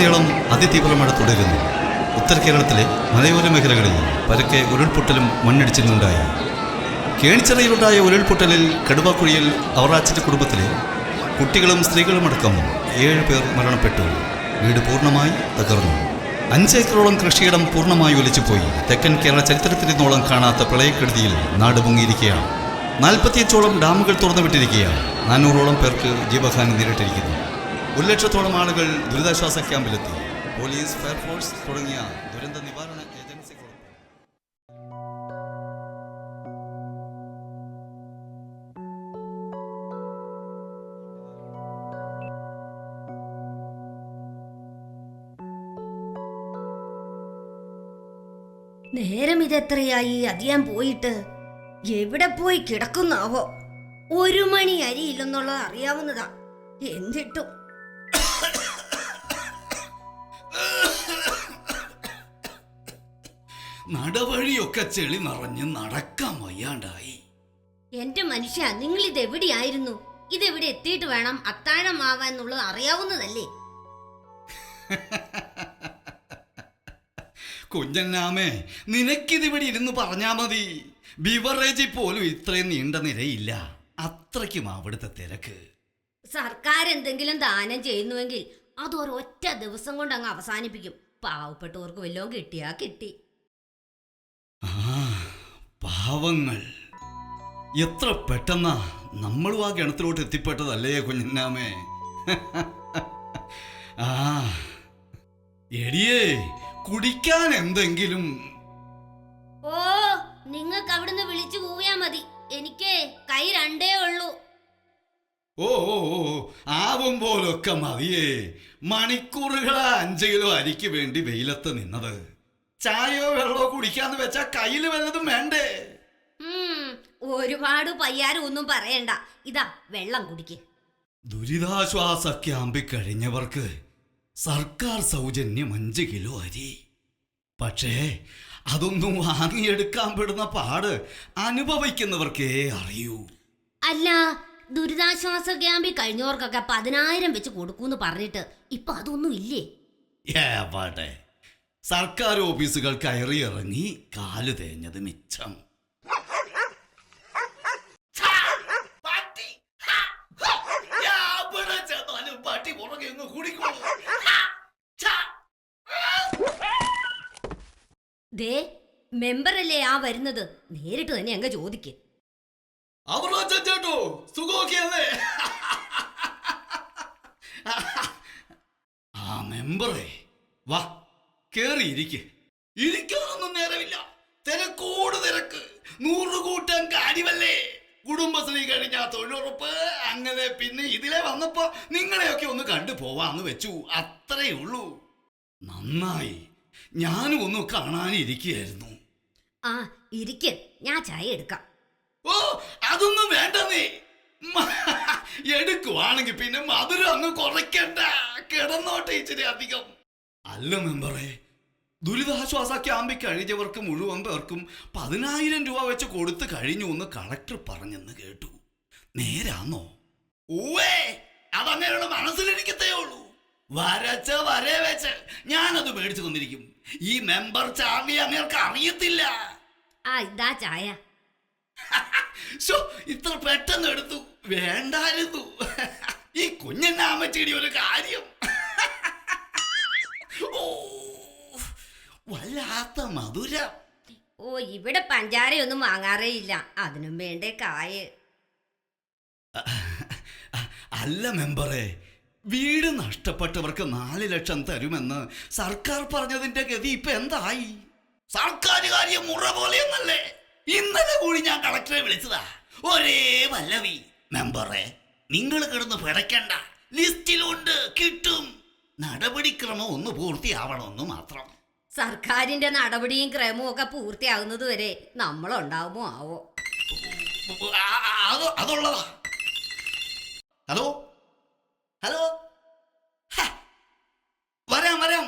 കേരളത്തിലുടനീളം അതിതീവ്ര മഴ തുടരുന്നു. ഉത്തര കേരളത്തിലെ മലയോര മേഖലകളിൽ പരക്കെ ഉരുൾപൊട്ടലും മണ്ണിടിച്ചിലുമുണ്ടായി. കേണിച്ചിറയിലുണ്ടായ ഉരുൾപൊട്ടലിൽ കടുവാക്കുഴിയിൽ അവറാച്ചൻ്റെ കുടുംബത്തിലെ കുട്ടികളും സ്ത്രീകളുമടക്കം 7 പേർ മരണപ്പെട്ടു. വീട് പൂർണ്ണമായി തകർന്നു. 5 ഏക്കറോളം കൃഷിയിടം പൂർണ്ണമായി ഒലിച്ചുപോയി. തെക്കൻ കേരള ചരിത്രത്തിലിന്നോളം കാണാത്ത പ്രളയക്കെടുതിയിൽ നാട് മുങ്ങിയിരിക്കുകയാണ്. 45ഓളം ഡാമുകൾ തുറന്നുവിട്ടിരിക്കുകയാണ്. 400ഓളം പേർക്ക് ജീവഹാനി നേരിട്ടിരിക്കുന്നു. 1 ലക്ഷത്തോളം ആളുകൾ ദുരിതാശ്വാസ ക്യാമ്പിലെത്തി. പോലീസ്, ഫയർഫോഴ്സ് തുടങ്ങിയ ദുരന്ത നിവാരണ ഏജൻസികൾ. നേരം ഇതെത്രയായി? അതിയാൻ പോയിട്ട് എവിടെ പോയി കിടക്കുന്നാവോ? 1 മണി അരിയില്ലെന്നുള്ളത് അറിയാവുന്നതാ. എന്നിട്ടും നടവഴിയൊക്കെ ചെളി നിറഞ്ഞ് നടക്കാൻ വയ്യാണ്ടായി. എന്റെ മനുഷ്യ, നിങ്ങൾ ഇതെവിടെയായിരുന്നു? ഇതെവിടെ എത്തിയിട്ട് വേണം അത്താഴമാവാൻ എന്നുള്ളത് അറിയാവുന്നതല്ലേ? കുഞ്ഞന്നാമേ, നിനക്കിതിവിടെ ഇരുന്ന് പറഞ്ഞാ മതി. ബിവറേജിൽ പോലും ഇത്രയും നീണ്ട നിരയില്ല. അത്രയ്ക്കും അവിടുത്തെ തിരക്ക്. സർക്കാർ എന്തെങ്കിലും ദാനം ചെയ്യുന്നുവെങ്കിൽ അത് ഒരൊറ്റ ദിവസം കൊണ്ട് അങ്ങ് അവസാനിപ്പിക്കും. പാവപ്പെട്ടവർക്ക് വല്ലതും കിട്ടിയാ കിട്ടി. പാവങ്ങൾ എത്ര പെട്ടെന്നാ നമ്മളും ആ ഗണത്തിലോട്ട് എത്തിപ്പെട്ടതല്ലേ കുഞ്ഞന്നാമേ. എടിയേ, കുടിക്കാൻ എന്തെങ്കിലും? ഓ, നിങ്ങൾക്ക് അവിടുന്ന് വിളിച്ചു പോയാ മതി. എനിക്ക് കൈ 2 ഉള്ളൂ. ഓ ആവും പോലൊക്കെ മതിയേ. മണിക്കൂറുകളാ 5 കിലോ അരിക്ക് വേണ്ടി വെയിലത്ത് നിന്നത്. ചായയോ വെള്ളമോ കുടിക്കാന്ന് വെച്ചാ കയ്യിൽ വല്ലതും വേണ്ടേ? ഒരുപാട് പയ്യാരും ഒന്നും പറയണ്ട. ഇതാ വെള്ളം കുടിക്ക്. ദുരിതാശ്വാസ ക്യാമ്പിൽ കഴിഞ്ഞവർക്ക് സർക്കാർ സൗജന്യം 5 കിലോ അരി. പക്ഷേ അതൊന്നും വാങ്ങിയെടുക്കാൻ പെടുന്ന പാട് അനുഭവിക്കുന്നവർക്കേ അറിയൂ. അല്ല, ദുരിതാശ്വാസ ക്യാമ്പിൽ കഴിഞ്ഞവർക്കൊക്കെ 10,000 വെച്ച് കൊടുക്കൂന്ന് പറഞ്ഞിട്ട് ഇപ്പൊ അതൊന്നും ഇല്ലേ? ഏവാട്ടെ, സർക്കാർ ഓഫീസുകൾ കയറി ഇറങ്ങി കാല് തേഞ്ഞത് മിച്ചം. ദേ, മെമ്പറല്ലേ ആ വരുന്നത്? നേരിട്ട് തന്നെ അങ്ങ് ചോദിക്ക്. ചേട്ടോ, സുഖമൊക്കെയല്ലേ? ആ മെമ്പറേ, വാ കേറിയിരിക്കെ. ഇരിക്കാനൊന്നും നേരമില്ല. തിരക്കോട് തിരക്ക്. 100 കൂട്ടം കാര്യമല്ലേ. കുടുംബശ്രീ കഴിഞ്ഞ തൊഴിലുറപ്പ്, അങ്ങനെ പിന്നെ ഇതിലെ വന്നപ്പോ നിങ്ങളെയൊക്കെ ഒന്ന് കണ്ടു പോവാന്ന് വെച്ചു. അത്രേ ഉള്ളൂ. നന്നായി. ഞാനും ഒന്ന് കാണാനിരിക്കുകയായിരുന്നു. ആ, ഇരിക്ക്, ഞാൻ ചായ എടുക്കാം. ഓ, അതൊന്നും വേണ്ടെന്നേ. എടുക്കുവാണെങ്കിൽ പിന്നെ മധുരം അങ്ങ് കുറയ്ക്കണ്ട. കിടന്നോട്ടെ ഇച്ചിരി അധികം. അല്ല മെമ്പറേ, ദുരിതാശ്വാസ ക്യാമ്പിൽ കഴിഞ്ഞവർക്ക് മുഴുവൻ പേർക്കും 10,000 രൂപ വെച്ച് കൊടുത്തു കഴിഞ്ഞു എന്ന് കളക്ടർ പറഞ്ഞെന്ന് കേട്ടു. നേരാന്നോ? ഊവേ, അതങ്ങനെയുള്ള മനസ്സിലിരിക്കത്തേ ഉള്ളൂ. വരച്ച വരേ വെച്ച് ഞാനത് മേടിച്ചു തന്നിരിക്കും. ഈ മെമ്പർ ചാവി അങ്ങേർക്ക് അറിയത്തില്ല. ആ, ഇതാ ചായ. ഇത്ര പെട്ടെന്ന് എടുത്തു. വേണ്ടായിരുന്നു. ഈ കുഞ്ഞന്നാമ്മച്ചിയുടെ ഒരു കാര്യം. ഓ, വല്ലാത്ത മധുരം. ഓ, ഇവിടെ പഞ്ചാരയൊന്നും വാങ്ങാറേ ഇല്ല. അതിനും വേണ്ടേ കായ്. അല്ല മെമ്പറേ, വീട് നഷ്ടപ്പെട്ടവർക്ക് 4 ലക്ഷം തരുമെന്ന് സർക്കാർ പറഞ്ഞതിന്റെ ഗതി ഇപ്പൊ എന്തായി? സർക്കാർ കാര്യം മുറ പോലെയൊന്നല്ലേ. ഇന്നലെ കൂടി ഞാൻ കളക്ടറെ വിളിച്ചതാ. ഒരേ വല്ലവി. മെമ്പറെ, നിങ്ങൾ കിടന്ന് പിടയ്ക്കണ്ട. ലിസ്റ്റിലുണ്ട്, കിട്ടും. നടപടിക്രമം ഒന്ന് പൂർത്തിയാവണമെന്ന് മാത്രം. സർക്കാരിന്റെ നടപടിയും ക്രമവും ഒക്കെ പൂർത്തിയാകുന്നത് വരെ നമ്മളുണ്ടാവുമോ ആവോ? അതുള്ളതാ. ഹലോ ഹലോ, വരാം.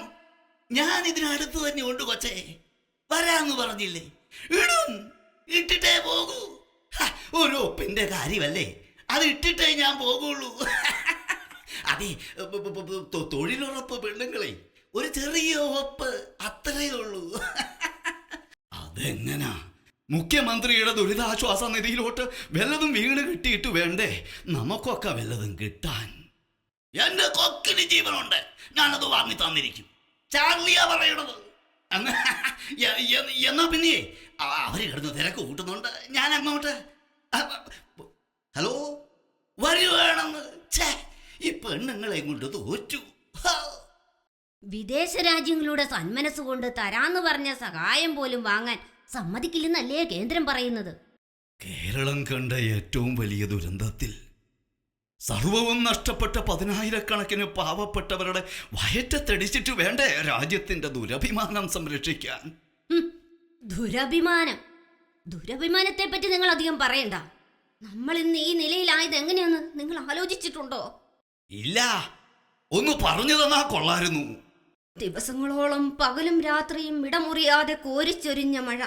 ഞാൻ ഇതിനടുത്ത് തന്നെ ഉണ്ട് കൊച്ചേ. വരാന്ന് പറഞ്ഞില്ലേ? ഇടും. ഇട്ടിട്ടേ പോകൂ. ഒരു ഒപ്പിന്റെ കാര്യമല്ലേ, അത് ഇട്ടിട്ടേ ഞാൻ പോകുള്ളൂ. അതെ, തൊഴിലുറപ്പ് പെണ്ണുങ്ങളെ ഒരു ചെറിയ ഒപ്പ് അത്രയേ ഉള്ളൂ. അതെങ്ങനാ? മുഖ്യമന്ത്രിയുടെ ദുരിതാശ്വാസ നിധിയിലോട്ട് വല്ലതും വീണ് കിട്ടിയിട്ട് വേണ്ടേ നമുക്കൊക്കെ വല്ലതും കിട്ടാൻ? എന്റെ കൊക്കിന് ജീവനുണ്ട്, ഞാനത് വാങ്ങി തന്നിരിക്കും. ചാർലിയാ പറയണത്. എന്നാ പിന്നെ അവര് കിടന്ന് തിരക്ക് കൂട്ടുന്നുണ്ട്, ഞാൻ അങ്ങോട്ട്. ഹലോ, വരുവാണെന്ന്. ഈ പെണ്ണുങ്ങളെ കൊണ്ട് തോറ്റു. വിദേശ രാജ്യങ്ങളുടെ സന്മനസ്സുകൊണ്ട് തരാന്ന് പറഞ്ഞ സഹായം പോലും വാങ്ങാൻ സമ്മതിക്കില്ലെന്നല്ലേ കേന്ദ്രം പറയുന്നത്? കേരളം കണ്ട ഏറ്റവും വലിയ ദുരന്തത്തിൽ സർവവും നഷ്ടപ്പെട്ട 10,000-കണക്കിന് പാവപ്പെട്ടവരുടെ വയറ്റത്തടിച്ചിട്ട് വേണ്ടേ രാജ്യത്തിന്റെ ദുരഭിമാനം സംരക്ഷിക്കാൻ? ദുരഭിമാനത്തെ പറ്റി നിങ്ങൾ അധികം പറയണ്ട. നമ്മൾ ഇന്ന് ഈ നിലയിലായത് എങ്ങനെയാന്ന് നിങ്ങൾ ആലോചിച്ചിട്ടുണ്ടോ? ഇല്ല, ഒന്ന് പറഞ്ഞു തന്നാ കൊള്ളായിരുന്നു. ദിവസങ്ങളോളം പകലും രാത്രിയും ഇടമുറിയാതെ കോരിച്ചൊരിഞ്ഞ മഴ,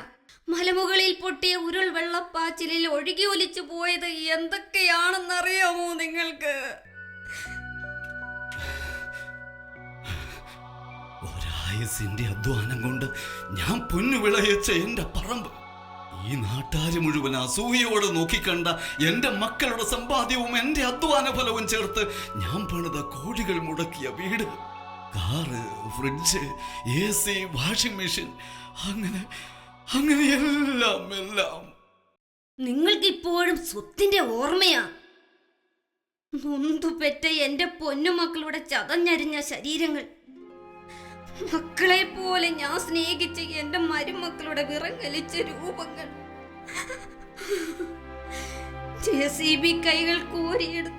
മലമുകളിൽ പൊട്ടിയ ഉരുൾ വെള്ളപ്പാച്ചിലിൽ ഒഴുകി ഒലിച്ചു പോയത് എന്തൊക്കെയാണെന്നറിയാമോ നിങ്ങൾക്ക്? ഒരായുസിന്റെ അധ്വാനം കൊണ്ട് ഞാൻ പൊന്നു വിളയിച്ച എന്റെ പറമ്പ്, ഈ നാട്ടാര് മുഴുവൻ അസൂയയോടെ നോക്കിക്കണ്ട എന്റെ മക്കളുടെ സമ്പാദ്യവും എന്റെ അധ്വാന ഫലവും ചേർത്ത് ഞാൻ പണിത കോടികൾ മുടക്കിയ വീട്, car, fridge, AC, washing machine, അങ്ങനെ അങ്ങനെ എല്ലാം നിങ്ങൾക്കിപ്പോഴും സ്വത്തിന്റെ ഓർമ്മയാ. നൊന്തുപെറ്റ എന്റെ പൊന്നുമക്കളുടെ ചതഞ്ഞരിഞ്ഞ ശരീരങ്ങൾ, മക്കളെ പോലെ ഞാൻ സ്നേഹിച്ച് എന്റെ മരുമക്കളുടെ വിറങ്ങലിച്ച രൂപങ്ങൾ, JCB കൈകൾ കോരിയെടുത്ത്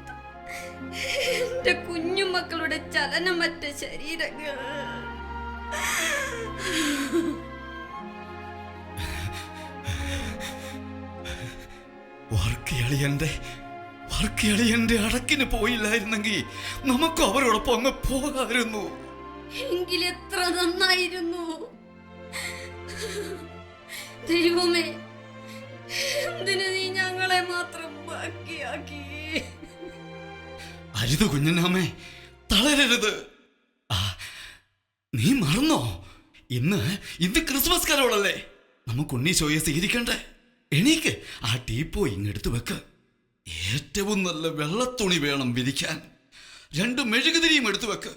എന്റെ കുഞ്ഞുമക്കളുടെ ചലനമറ്റ ശരീരങ്ങൾ. വർക്കിയളിയന്റെ അടക്കിന് പോയില്ലായിരുന്നെങ്കിൽ നമുക്ക് അവരോടൊപ്പം അങ്ങ് പോകാമായിരുന്നു. എങ്കിലെത്ര നന്നായിരുന്നു. ദൈവമേ, എന്തിനു നീ ഞങ്ങളെ മാത്രം ബാക്കിയാക്കി? അരുത് കുഞ്ഞനാമേ, തളരരുത്. നീ മറന്നോ? ഇന്ന് ക്രിസ്മസ് കരോളല്ലേ? നമുക്ക് ഉണ്ണീശോയെ സ്വീകരിക്കണ്ടേ? എണീക്ക്, ആ ടീപ്പോ ഇങ്ങെടുത്ത് വെക്ക്. ഏറ്റവും നല്ല വെള്ളത്തുണി വേണം വിരിക്കാൻ. 2 മെഴുകുതിരിയും എടുത്തു വെക്ക്.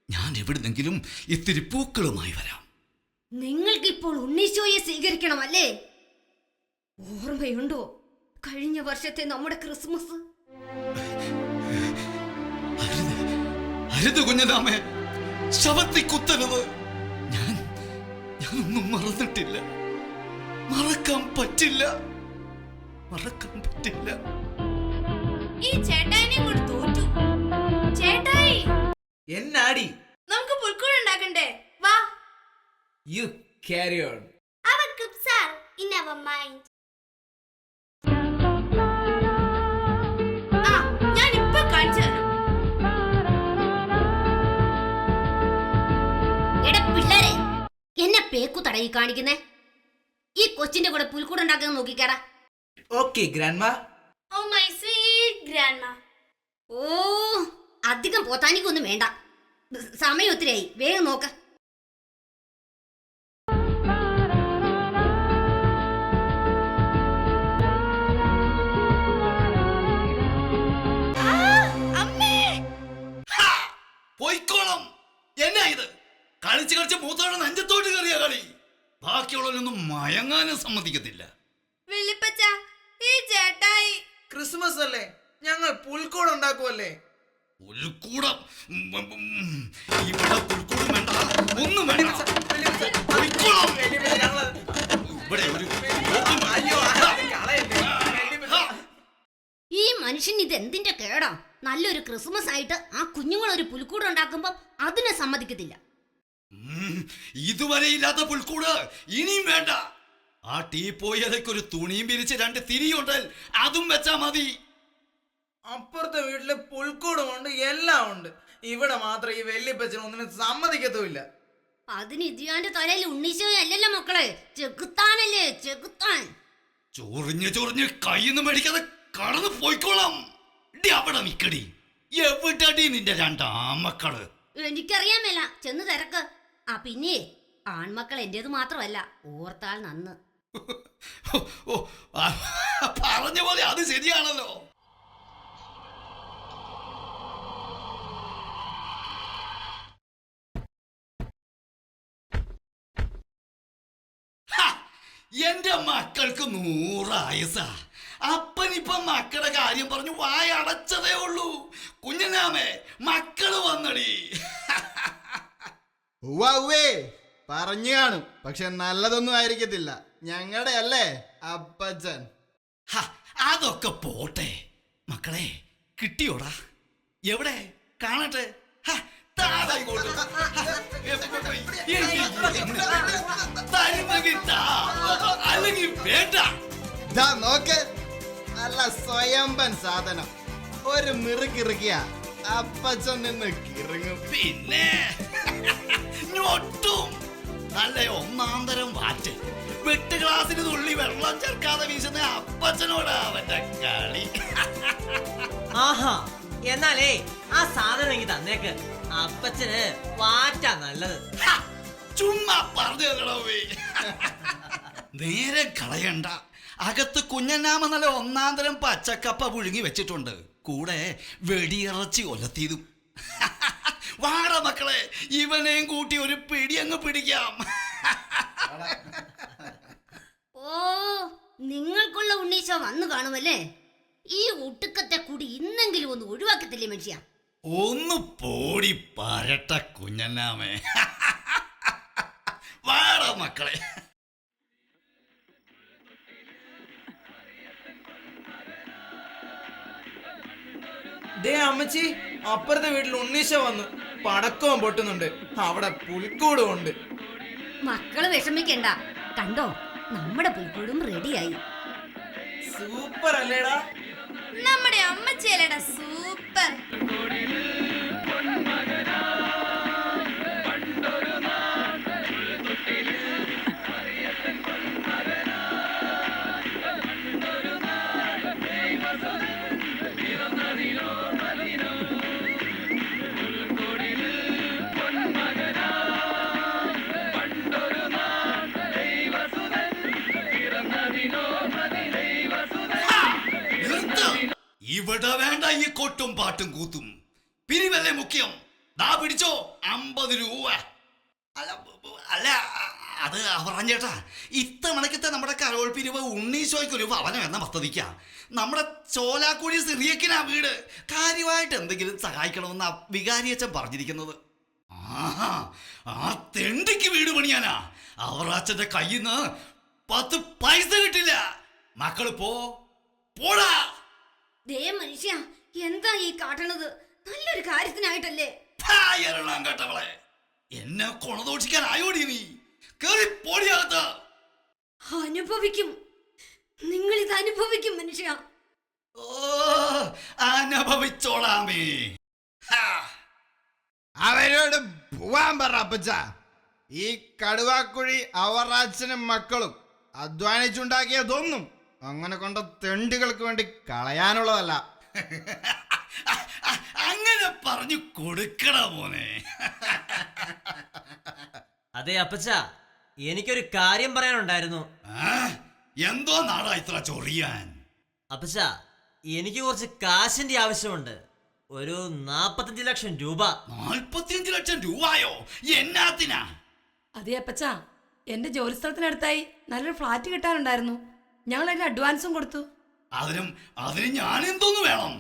ഞാൻ എവിടുന്നെങ്കിലും ഇത്തിരി പൂക്കളുമായി വരാം. നിങ്ങൾക്കിപ്പോൾ ഉണ്ണീശോയെ സ്വീകരിക്കണമല്ലേ? ഓർമ്മയുണ്ടോ കഴിഞ്ഞ വർഷത്തെ നമ്മുടെ ക്രിസ്മസ്? അരുത് കുഞ്ഞനാമേ, ശവത്തി കുത്തരുത്. ഞാനൊന്നും മറന്നിട്ടില്ല, മറക്കാൻ പറ്റില്ല. ഈ ചേട്ടായിനെ കൊണ്ട് തോറ്റു. ചേട്ടായി, എന്നാടി? നമുക്ക് പുൽക്കൂട് ഉണ്ടാക്കണ്ടേ? വാ. You carry on. Our groups are in our mind. ഞാൻ ഇപ്പൊ കാണിച്ചു തരാം. എടാ പിള്ളേരെ, എന്നെ പേക്കു തടയി കാണിക്കുന്നേ? ഈ കൊച്ചിന്റെ കൂടെ പുൽക്കൂട് ഉണ്ടാക്കാൻ നോക്കിക്കാടാ. Okay, grandma. Oh, my sweet grandma. ഓ, അധികം പോത്താനിക്കൊന്നും വേണ്ട. സമയം ഒത്തിരിയായി, വേഗം നോക്ക. പോയിക്കോളം. എന്നാ ഇത്? കളിച്ച് മൂത്തോടെ നെഞ്ചത്തോട്ട് കയറിയ കളി. ബാക്കിയുള്ളവരൊന്നും മയങ്ങാനും സമ്മതിക്കത്തില്ല. വെള്ളിപ്പച്ച, ഈ ചേട്ടായി ക്രിസ്മസ് അല്ലേ, ഞങ്ങൾ പുൽക്കൂട് ഉണ്ടാക്കുമല്ലേ? പുൽക്കൂടം? ഇവിടെ പുൽക്കൂടും വേണ്ട, ഒന്നും വേണ്ട. പോയിക്കോളം. ഇവിടെ ഒരു ഈ മനുഷ്യൻ ഇത് എന്തിന്റെ കേടാ? നല്ലൊരു ക്രിസ്മസ് ആയിട്ട് ആ കുഞ്ഞുങ്ങളൊരു പുൽക്കൂട് ഉണ്ടാക്കുമ്പോ അതിനെ സമ്മതിക്കത്തില്ല. ഇതുവരെ ഇല്ലാത്ത പുൽക്കൂട് ഇനിയും വേണ്ട. ആ ടീപ്പോയിലേക്ക് ഒരു തുണിയും പിരിച്ച് 2 തിരിയുണ്ടാൽ അതും വെച്ചാ മതി. അപ്പുറത്തെ വീട്ടില് പുൽക്കൂടും ഉണ്ട്, എല്ലാം ഉണ്ട്. ഇവിടെ മാത്രം ഈ വെള്ളിപ്പച്ചൻ ഒന്നിനും സമ്മതിക്കത്തുമില്ല. അതിന് ഇതിയാന്റെ തലയിൽ ഉണ്ണീശോയല്ലല്ലോ മക്കളെ, ചെകുത്താനല്ലേ, ചെകുത്താൻ. ചൊറിഞ്ഞ് കയ്യിന്ന് മേടിക്കാതെ കടന്നു പോയിക്കോളാം. അവിടെ നിക്കടി. എവിടടി നിന്റെ രണ്ടാമക്കള്? എനിക്കറിയാൻ മേല, ചെന്ന് തിരക്ക്. ആ പിന്നെ ആൺമക്കൾ എന്റേത് മാത്രമല്ല, ഓർത്താൽ നന്ന്. ഓ, ആ, പറഞ്ഞ പോലെ അത് ശരിയാണല്ലോ. ഹ, എന്റെ മക്കൾക്ക് 100 ആയുസാ. അപ്പനിപ്പം മക്കളുടെ കാര്യം പറഞ്ഞു വായ അടച്ചതേ ഉള്ളൂ. കുഞ്ഞനാമേ, മക്കള് വന്നടി. ഉവ്വേ പറഞ്ഞു കാണും, പക്ഷെ നല്ലതൊന്നും ആയിരിക്കത്തില്ല. ഞങ്ങളുടെ അല്ലേ അപ്പച്ചൻ? ഹ, അതൊക്കെ പോട്ടെ. മക്കളെ കിട്ടിയോടാ? എവിടെ കാണട്ടെ? ഹ, താടാ ഇങ്ങോട്ട്. ഹ, എവിടെ പോയി? തരുന്നെങ്കിൽ താ, അല്ലെങ്കിൽ വേണ്ട. ദാ നോക്ക്, നല്ല സ്വയംബൻ സാധനം. ഒരു മിറുക്കിറുക്കിയ അപ്പച്ചൻ നിന്ന് കിറുങ്ങും. പിന്നെ ഞൊട്ടും നല്ല ഒന്നാന്തരം വാറ്റ്. വെട്ട് ഗ്ലാസിന് തുള്ളി വെള്ളം ചേർക്കാതെ വീശുന്ന അപ്പച്ചനോടാ അവന്റെ കളി. ആഹാ, എന്നാലേ ആ സാധനം എനിക്ക് തന്നേക്ക്. അപ്പച്ചന് വാറ്റാ നല്ലത്. ഹ, ചുമ്മാ പറഞ്ഞു കളവേ. നേരെ കളയണ്ട. അകത്ത് കുഞ്ഞനാമ നല്ല ഒന്നാന്തരം പച്ചക്കപ്പ പുഴുങ്ങി വെച്ചിട്ടുണ്ട്, കൂടെ വെടിയിറച്ചി ഒലത്തിയതും. വാട മക്കളെ, ഇവനെയും കൂട്ടി ഒരു പിടി അങ്ങ് പിടിക്കാം. ഓ, നിങ്ങൾക്കുള്ള ഉണ്ണീശ വന്നു കാണുമല്ലേ? ഈ ഒട്ടുക്കത്തെ കൂടി ഇന്നെങ്കിലും ഒന്ന് ഒഴിവാക്കത്തില്ലേ മനുഷ്യ? ഒന്ന് പോടി പരട്ട കുഞ്ഞനാമേ. വാട മക്കളെ. ദേ അമ്മച്ചി, അപ്പുറത്തെ വീട്ടിൽ ഉണ്ണീശ വന്നു. പടക്കവും പൊട്ടുന്നുണ്ട്, അവിടെ പുൽക്കൂടും ഉണ്ട്. മക്കള് വിഷമിക്കണ്ട, കണ്ടോ നമ്മുടെ പുൽക്കൂടും റെഡിയായി. സൂപ്പർ അല്ലേടാ? നമ്മുടെ അമ്മച്ചേലടാ സൂപ്പർ. നിർത്ത്. ഇവിടെ വേണ്ട ഈ കൊട്ടും പാട്ടും കൂത്തും. പിരിവല്ലേ മുഖ്യം. ദാ പിടിച്ചോ 50 രൂപ. അല്ല അല്ല, അത് പറഞ്ഞേട്ടാ, ഇത്തവണക്കത്തെ നമ്മുടെ കരോൾ പിരിവ് ഉണ്ണീശോയ്ക്കൊരു ഭവനം എന്ന പദ്ധതിക്ക. നമ്മുടെ ചോലാക്കുഴി സിറിയക്കിനാ വീട്. കാര്യമായിട്ട് എന്തെങ്കിലും സഹായിക്കണമെന്നാ വികാരിയച്ഛൻ പറഞ്ഞിരിക്കുന്നത്. ആഹാ, ആ തെണ്ടിക്ക് വീട് പണിയാനാ. അവർ അച്ഛന്റെ കയ്യിൽ നിന്ന് 10 പൈസ കിട്ടില്ല. മക്കള് പോടാ. ദേ മനുഷ്യ, എന്താ ഈ കാട്ടണത്? നല്ലൊരു കാര്യത്തിനായിട്ടല്ലേ? എറണാം കേട്ടവളെ, എന്നെ കൊണദോഷിക്കാൻ ആയോടി നീ? കേറി പോടിയാകത്ത. അനുഭവിക്കും, നിങ്ങൾ ഇത് അനുഭവിക്കും മനുഷ്യ. ഓ, അനുഭവിച്ചോളാമേ. ഹാ. അവരോട് പോവാൻ പറ അപ്പച്ച. ഈ കടുവാക്കുഴി അവറാച്ചനും മക്കളും അധ്വാനിച്ചുണ്ടാക്കിയതൊന്നും അങ്ങനെ കൊണ്ട തെണ്ടികൾക്ക് വേണ്ടി കളയാനുള്ളതല്ല. അങ്ങനെ പറഞ്ഞു കൊടുക്കണ മോനെ. അതെ അപ്പച്ച, എനിക്കൊരു കാര്യം പറയാനുണ്ടായിരുന്നു. എന്തോ നാടാ ഇത്ര ചൊറിയാൻ? അപ്പച്ച, എനിക്ക് കുറച്ച് കാശിന്റെ ആവശ്യമുണ്ട്. ഒരു 45 ലക്ഷം രൂപ. 45 ലക്ഷം രൂപയോ? എന്നാത്തിനാ? അതെ അപ്പച്ച, എന്റെ ജോലി സ്ഥലത്തിനടുത്തായി നല്ലൊരു ഫ്ലാറ്റ് കിട്ടാനുണ്ടായിരുന്നു. ഞങ്ങൾ അതിന് അഡ്വാൻസും കൊടുത്തു. അതിന് ഞാൻ എന്തോന്ന് വേണം?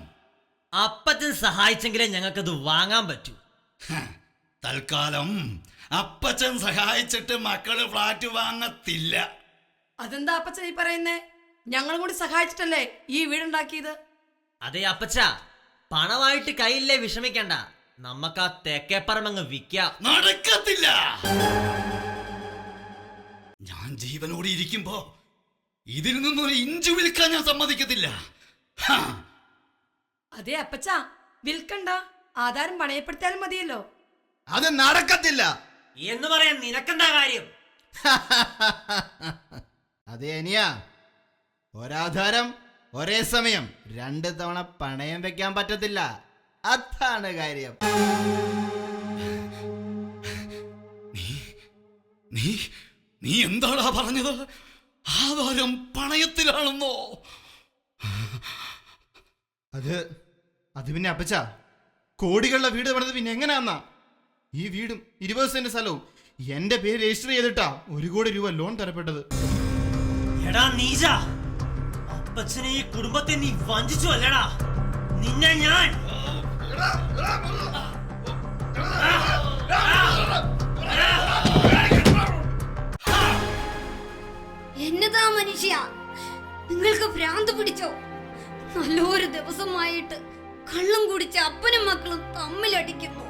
അപ്പച്ചൻ സഹായിച്ചെങ്കിലേ ഞങ്ങൾക്കത് വാങ്ങാൻ പറ്റൂ. തൽക്കാലം അപ്പച്ചൻ സഹായിച്ചിട്ട് മക്കള് ഫ്ലാറ്റ് വാങ്ങത്തില്ല. അതെന്താ അപ്പച്ചൻ ഈ പറയുന്നേ? ഞങ്ങളും കൂടി സഹായിച്ചിട്ടല്ലേ ഈ വീടുണ്ടാക്കിയത്. അതെ അപ്പച്ച, പണമായിട്ട് കയ്യില്ലേ, വിഷമിക്കണ്ട. നമുക്ക് ആ തെക്കേപ്പറമ്പങ്ങ് വിൽക്കാം. നടക്കത്തില്ല. ഞാൻ ജീവനോടെ ഇരിക്കുമ്പോ ഇതിൽ നിന്നൊരു ഇഞ്ചു വിൽക്കാൻ ഞാൻ സമ്മതിക്കത്തില്ല. അതെ അപ്പച്ച, വിൽക്കണ്ട, ആധാരം പണയപ്പെടുത്തിയാലും മതിയല്ലോ. അത് നടക്കത്തില്ല എന്ന് പറയാൻ നിനക്കെന്താ കാര്യം? അതെ അനിയ, ഒരാധാരം ഒരേ സമയം 2 തവണ പണയം വെക്കാൻ പറ്റത്തില്ല. അതാണ് കാര്യം. നീ നീ എന്താടാ പറഞ്ഞത്? ആധാരം പണയത്തിലാണെന്നോ? അത് പിന്നെ അപ്പച്ച, കോടികളുടെ വീട് പണിത് പിന്നെ എങ്ങനെയാന്നാ? ഈ വീടും 20 സെന്റ് സ്ഥലവും എന്റെ പേര് രജിസ്റ്റർ ചെയ്തിട്ടാ 1 കോടി രൂപ ലോൺ തരപ്പെട്ടത്. എടാ നീജ, അപ്പച്ചനെ ഈ കുടുംബത്തെ നീ വഞ്ചിച്ചു അല്ലടാ. നിന്നെ ഞാൻ എന്നതാ മനുഷ്യ, നിങ്ങൾക്ക് ഭ്രാന്ത് പിടിച്ചോ? നല്ലൊരു ദിവസമായിട്ട് കള്ളം കുടിച്ച അപ്പനും മക്കളും തമ്മിലടിക്കുന്നു.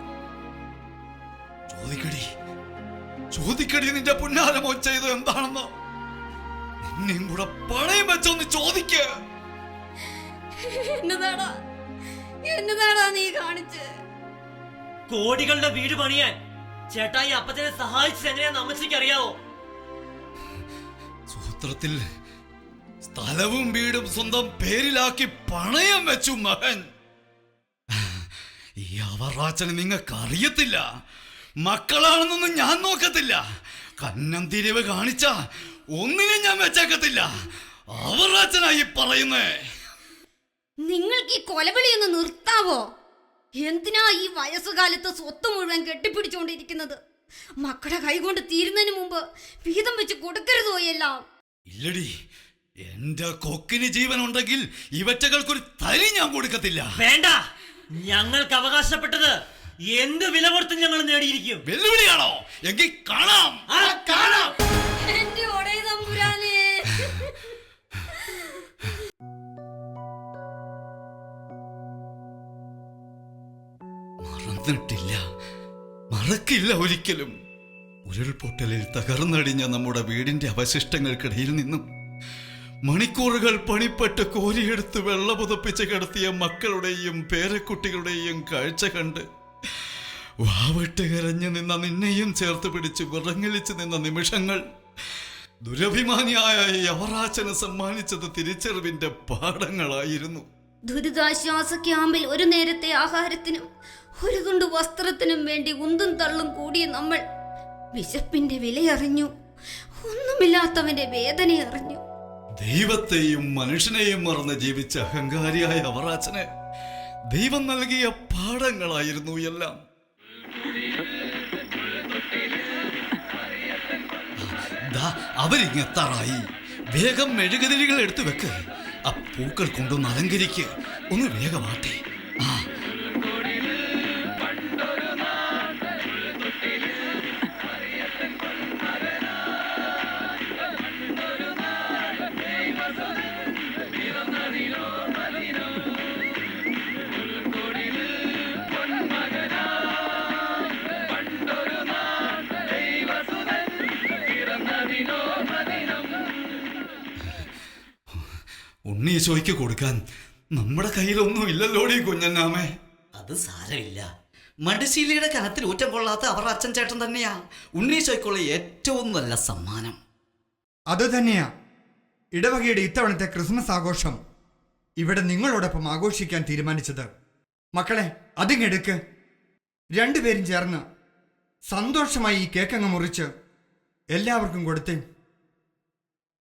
ചോദിക്കടി നിന്റെ പുന്നാരമോ ചെയ്തത് എന്താണെന്ന്. നിന്നെയും കൂടെ പണയം വെച്ചൊന്ന് ചോദിക്ക. എന്നതാടാ നീ കാണിച്ച്? കോടികളുടെ വീട് പണിയാൻ ചേട്ടായി അപ്പച്ചനെ സഹായിച്ചത് എങ്ങനെയാന്ന് അമ്മച്ചിക്ക് അറിയാവോ? സൂത്രത്തിൽ സ്ഥലവും വീടും സ്വന്തം പേരിലാക്കി പണയം വെച്ചു മകൻ. ഈ അവറാച്ചനെ നിങ്ങൾക്ക് അറിയത്തില്ല. മക്കളാണെന്നൊന്നും ഞാൻ നോക്കത്തില്ല. കന്നം തിരിവ് കാണിച്ച ഒന്നിനും ഞാൻ വെച്ചേക്കത്തില്ല. അവറാച്ചനായി പറയുന്നേ. നിങ്ങൾക്ക് ഈ കൊലവിളിയൊന്ന് നിർത്താവോ? എന്തിനാ ഈ വയസ്സുകാലത്ത് സ്വത്ത് മുഴുവൻ കെട്ടിപ്പിടിച്ചുകൊണ്ടിരിക്കുന്നത്? മക്കളുടെ കൈകൊണ്ട് തീരുന്നതിന് മുമ്പ് വീതം വെച്ച് കൊടുക്കരുതോ എല്ലാം? ഇല്ലടി, എന്റെ കൊക്കിന് ജീവൻ ഉണ്ടെങ്കിൽ ഇവറ്റകൾക്കൊരു തരി ഞാൻ കൊടുക്കത്തില്ല. വേണ്ട, ഞങ്ങൾക്ക് അവകാശപ്പെട്ടത് എന്ത് വില കൊടുത്തും ഞങ്ങൾ നേടിയിരിക്കും. വെല്ലുവിളിയാണോ? എങ്കിൽ കാണാം. കാണാം. എന്റെ ഒടയ തമ്പുരാനെ. മറന്നിട്ടില്ല, മറക്കില്ല ഒരിക്കലും. ഉരുൾപൊട്ടലിൽ തകർന്നടിഞ്ഞ നമ്മുടെ വീടിന്റെ അവശിഷ്ടങ്ങൾക്കിടയിൽ നിന്നും മണിക്കൂറുകൾ പണിപ്പെട്ട് കോരിയെടുത്ത് വെള്ള പുതപ്പിച്ച് കിടത്തിയ മക്കളുടെയും പേരക്കുട്ടികളുടെയും കാഴ്ച കണ്ട് വാവിട്ട് കരഞ്ഞു നിന്ന നിന്നെയും ചേർത്ത് പിടിച്ച് വിറങ്ങലിച്ച് നിന്ന നിമിഷങ്ങൾ ദുരഭിമാനിയായ യവറാച്ചന് സമ്മാനിച്ചത് തിരിച്ചറിവിന്റെ പാഠങ്ങളായിരുന്നു. ദുരിതാശ്വാസ ക്യാമ്പിൽ ഒരു നേരത്തെ ആഹാരത്തിനും ഒരു തുണ്ട് വസ്ത്രത്തിനും വേണ്ടി ഉന്തും തള്ളും കൂടിയ നമ്മൾ വിശപ്പിന്റെ വിലയറിഞ്ഞു, ഒന്നുമില്ലാത്തവന്റെ വേദന അറിഞ്ഞു. ദൈവത്തെയും മനുഷ്യനെയും മറന്ന് ജീവിച്ച അഹങ്കാരിയായ അവറാച്ചന് ദൈവം നൽകിയ പാഠങ്ങളായിരുന്നു എല്ലാം. അവരിങ്ങെത്താറായി. വേഗം മെഴുകുതിരികൾ എടുത്തു വെക്ക്. ആ പൂക്കൾ കൊണ്ടൊന്ന് അലങ്കരിക്ക്. ഒന്ന് വേഗമാട്ടെ. ഉണ്ണീശോയ്ക്ക് കൊടുക്കാൻ നമ്മുടെ കയ്യിലൊന്നും ഇല്ലല്ലോടി കുഞ്ഞന്നാമേ. അത് സാരമില്ല. മടിശീലയുടെ കനത്തിൽ ഊറ്റം കൊള്ളാത്ത അവർ അച്ഛൻ ചേട്ടൻ തന്നെയാ ഉണ്ണീശോയ്ക്കുള്ള ഏറ്റവും നല്ല സമ്മാനം. അത് തന്നെയാ ഇടവകയുടെ ഇത്തവണത്തെ ക്രിസ്മസ് ആഘോഷം ഇവിടെ നിങ്ങളോടൊപ്പം ആഘോഷിക്കാൻ തീരുമാനിച്ചത്. മക്കളെ, അതിങ്ങെടുക്ക്. രണ്ടുപേരും ചേർന്ന് സന്തോഷമായി ഈ കേക്കങ്ങ് മുറിച്ച് എല്ലാവർക്കും കൊടുത്തേ.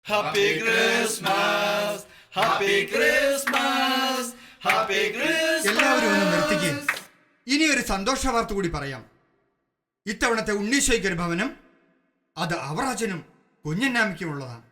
Happy Christmas, happy Christmas, happy Christmas. എല്ലാവരും ഒന്ന് നിർത്തിക്കേ. ഇനി ഒരു സന്തോഷ വാർത്ത കൂടി പറയാം. ഇത്തവണത്തെ ഉണ്ണീശോയ്ക്കൊരു ഭവനം അത് അവറാച്ചനും കുഞ്ഞന്നാമിക്കുമുള്ളതാണ്.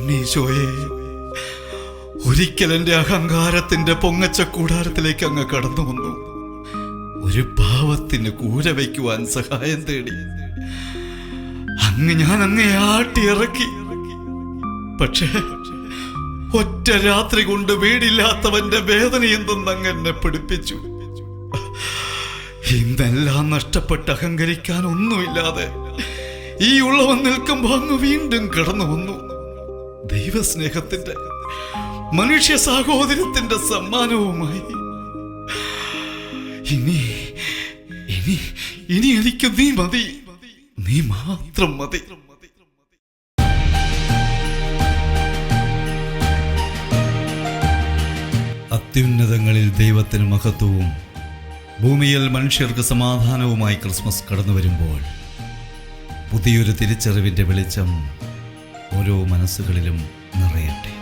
ഉണ്ണീശോയെ, ഒരിക്കൽ എന്റെ അഹങ്കാരത്തിന്റെ പൊങ്ങച്ച കൂടാരത്തിലേക്ക് അങ്ങ് കടന്നു വന്നു. ഒരു പാവത്തിന് കൂര വയ്ക്കുവാൻ സഹായം തേടി ഞാൻ അങ്ങേ ആട്ടിയിറക്കി. പക്ഷേ ഒറ്റ രാത്രി കൊണ്ട് വീടില്ലാത്തവന്റെ വേദന എന്തെന്ന് അങ്ങ് എന്നെ പഠിപ്പിച്ചു. ഇന്നെല്ലാം നഷ്ടപ്പെട്ട് അഹങ്കരിക്കാൻ ഒന്നുമില്ലാതെ ഈ ഉള്ളവൻ നിൽക്കുമ്പോ അങ്ങ് വീണ്ടും കടന്നു വന്നു. ദൈവസ്നേഹത്തിന്റെ, മനുഷ്യ സാഹോദര്യത്തിന്റെ സമ്മാനവുമായി. ഇനി ഇനി ഇനി എനിക്ക് നീ മതി, നീ മാത്രം മതി. അത്യുന്നതങ്ങളിൽ ദൈവത്തിന് മഹത്വവും ഭൂമിയിൽ മനുഷ്യർക്ക് സമാധാനവുമായി ക്രിസ്മസ് കടന്നു വരുമ്പോൾ പുതിയൊരു തിരിച്ചറിവിൻ്റെ വെളിച്ചം ഓരോ മനസ്സുകളിലും നിറയട്ടെ.